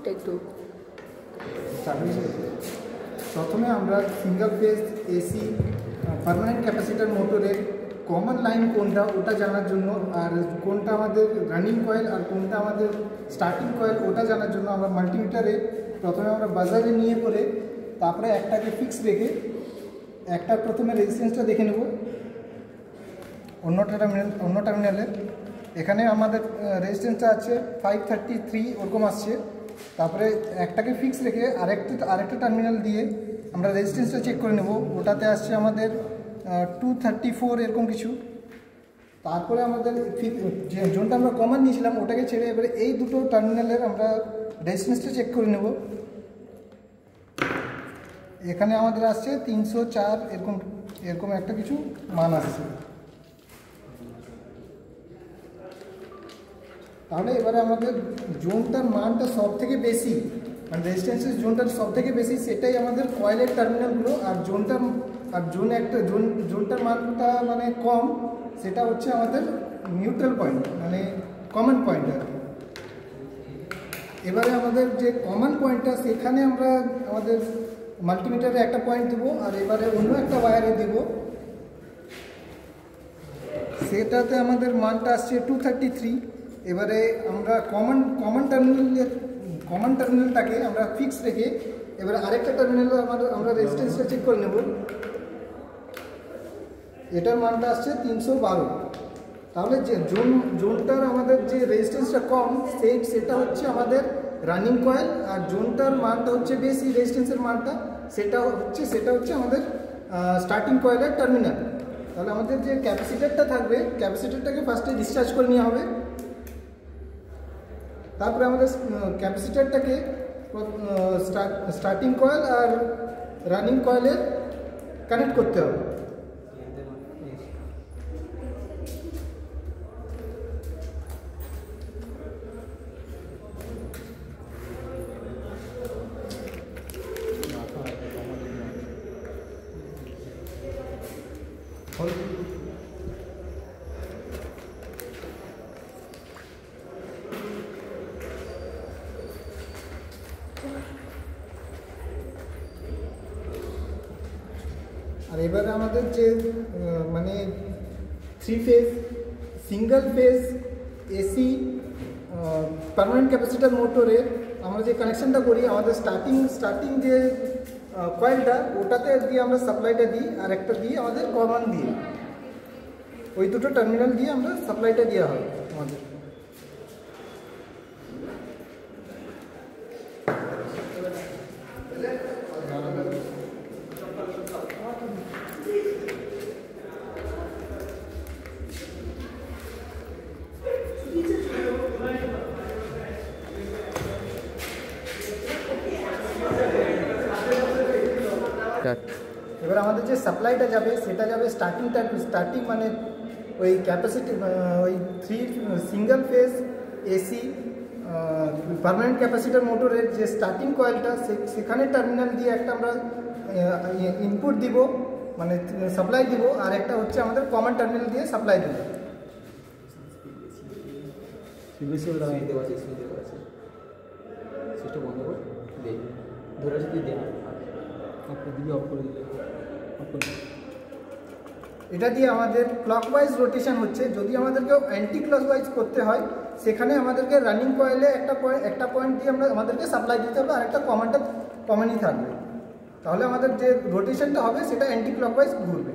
Take two. প্রথমে আমরা single phase AC permanent capacitor মোটরের কমন লাইন কোনটা ওটা জানার জন্য, আর কোনটা আমাদের রানিং কয়েল আর কোনটা আমাদের স্টার্টিং কয়েল ওটা জানার জন্য আমরা মাল্টিমিটারে প্রথমে আমরা বাজারে নিয়ে পরে তারপরে একটাকে ফিক্স রেখে একটা প্রথমে রেজিস্ট্যান্সটা দেখে নেব অন্য টার্মিনালে। এখানে আমাদের রেজিস্ট্যান্সটা আছে 533 ওরকম আসছে। তারপরে একটাকে ফিক্স রেখে আরেকটা টার্মিনাল দিয়ে আমরা রেজিস্ট্যান্সটা চেক করে নেব, ওটাতে আসছে আমাদের 234 এরকম কিছু। তারপরে আমাদের যে জোনটা আমরা কমন নিয়েছিলাম ওটাকে ছেড়ে এবারে এই দুটো টার্মিনালের আমরা রেজিস্ট্যান্সটা চেক করে নেব। এখানে আমাদের আসছে 304 এরকম একটা কিছু মান আসছে। তাহলে এবারে আমাদের জোনটার মানটা সব থেকে বেশি, মানে রেজিস্ট্যান্সের জোনটার সব থেকে বেশি সেটাই আমাদের কয়েলের টার্মিনালগুলো, আর জোনটার মানটা মানে কম সেটা হচ্ছে আমাদের নিউট্রাল পয়েন্ট, মানে কমন পয়েন্ট আর কি। এবারে আমাদের যে কমন পয়েন্টটা সেখানে আমরা আমাদের মাল্টিমিটারে একটা পয়েন্ট দেবো, আর এবারে অন্য একটা ওয়্যারে দেব, সেটাতে আমাদের মানটা আসছে 233। এবারে আমরা কমন টার্মিনালটাকে আমরা ফিক্স রেখে এবারে আরেকটা টার্মিনালে আমরা রেজিস্ট্যান্সটা চেক করে নেব। এটার মানটা আসছে 312। তাহলে যে জোনটার আমাদের যে রেজিস্ট্যান্সটা কম সেটা হচ্ছে আমাদের রানিং কয়েল, আর জোনটার মানটা হচ্ছে বেশি রেজিস্ট্যান্সের মানটা সেটা হচ্ছে আমাদের স্টার্টিং কয়েলের টার্মিনাল। তাহলে আমাদের যে ক্যাপাসিটারটা থাকবে ক্যাপাসিটারটাকে ফার্স্টে ডিসচার্জ করে নেওয়া হবে। তারপরে আমাদের ক্যাপাসিটারটাকে স্টার্টিং কয়েল আর রানিং কয়েলে কানেক্ট করতে হবে। আর এবারে আমাদের যে মানে 3 phase single phase AC permanent capacitor মোটরের আমরা যে কানেকশানটা করি, আমাদের স্টার্টিং যে কয়েলটা ওটাতে দিয়ে আমরা সাপ্লাইটা দিই, আর একটা দিই আমাদের কমন দিয়ে, ওই দুটো টার্মিনাল দিয়ে আমরা সাপ্লাইটা দেওয়া হয় আমাদের। এবার আমাদের যে সাপ্লাইটা যাবে সেটা যাবে স্টার্টিং মানে ওই ক্যাপাসিটি ওই 3 single phase AC permanent capacitor মোটরের যে স্টার্টিং কয়েলটা সেখানে টার্মিনাল দিয়ে একটা আমরা ইনপুট দিব, মানে সাপ্লাই দিব, আর একটা হচ্ছে আমাদের কমন টার্মিনাল দিয়ে সাপ্লাই দিব। এটা দিয়ে আমাদের ক্লকওয়াইজ রোটেশন হচ্ছে। যদি আমাদেরকে অ্যান্টি ক্লকওয়াইজ করতে হয় সেখানে আমাদেরকে রানিং কয়েলে একটা পয়েন্ট দিয়ে আমাদেরকে সাপ্লাই দিতে হবে, আর একটা কমনই থাকবে। তাহলে আমাদের যে রোটেশনটা হবে সেটা অ্যান্টি ক্লকওয়াইজ ঘুরবে।